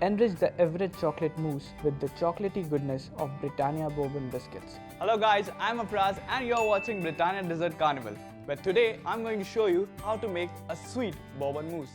Enrich the average chocolate mousse with the chocolatey goodness of Britannia Bourbon Biscuits. Hello guys, I'm Afraz and you're watching Britannia Dessert Carnival, where today I'm going to show you how to make a sweet Bourbon mousse.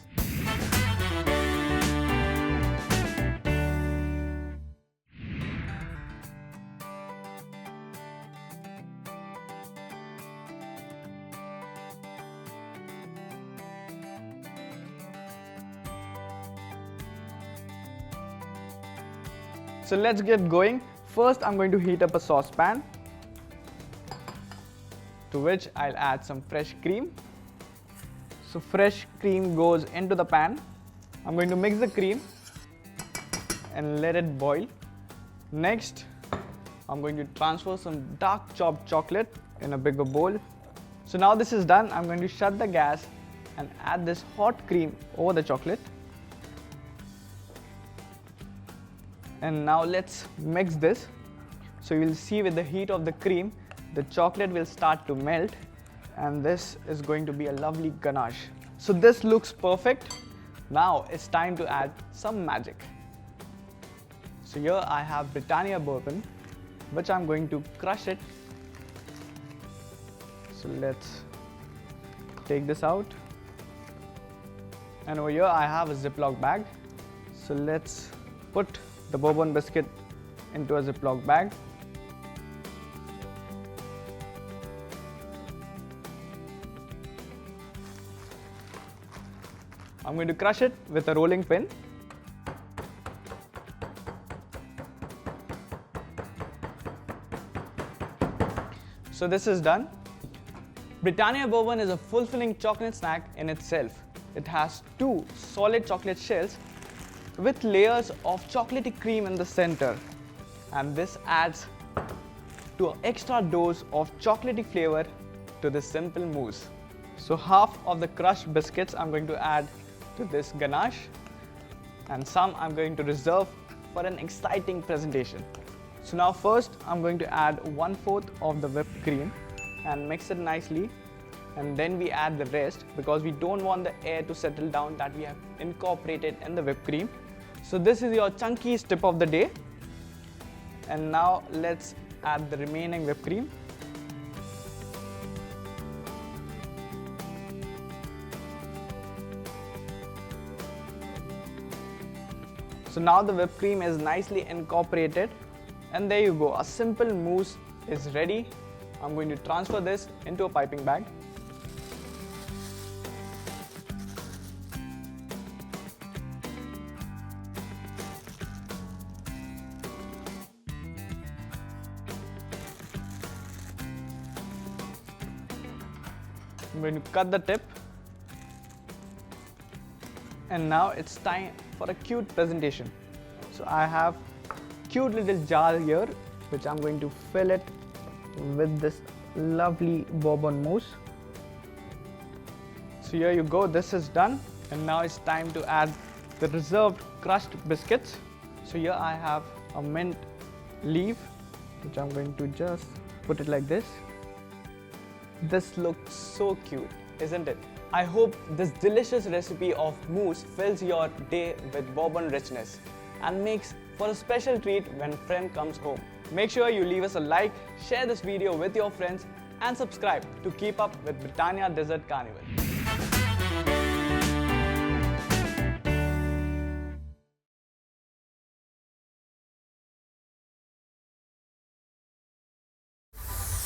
So let's get going. First, I'm going to heat up a saucepan to which I'll add some fresh cream. So fresh cream goes into the pan. I'm going to mix the cream and let it boil. Next, I'm going to transfer some dark chopped chocolate in a bigger bowl. So now this is done, I'm going to shut the gas and add this hot cream over the chocolate. And now let's mix this. So you'll see with the heat of the cream, the chocolate will start to melt, and this is going to be a lovely ganache. So this looks perfect. Now it's time to add some magic. So here I have Britannia bourbon, which I'm going to crush it. So let's take this out. And over here I have a Ziploc bag. So let's put the bourbon biscuit into a Ziploc bag. I'm going to crush it with a rolling pin. So this is done. Britannia bourbon is a fulfilling chocolate snack in itself. It has two solid chocolate shells with layers of chocolatey cream in the center, and this adds to an extra dose of chocolatey flavor to this simple mousse. So half of the crushed biscuits I'm going to add to this ganache, and some I'm going to reserve for an exciting presentation. So now first I'm going to add 1/4 of the whipped cream and mix it nicely, and then we add the rest because we don't want the air to settle down that we have incorporated in the whipped cream. So this is your Chunkies tip of the day. And now let's add the remaining whipped cream. So now the whipped cream is nicely incorporated, and there you go, a simple mousse is ready. I'm going to transfer this into a piping bag. I'm going to cut the tip, and now it's time for a cute presentation. So I have cute little jar here which I'm going to fill it with this lovely bourbon mousse. So here you go, this is done, and now it's time to add the reserved crushed biscuits. So here I have a mint leaf which I'm going to just put it like this. This looks so cute, isn't it? I hope this delicious recipe of mousse fills your day with bourbon richness and makes for a special treat when friend comes home. Make sure you leave us a like, share this video with your friends, and subscribe to keep up with Britannia Dessert Carnival.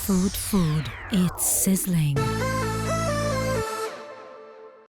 FoodFood, it's sizzling.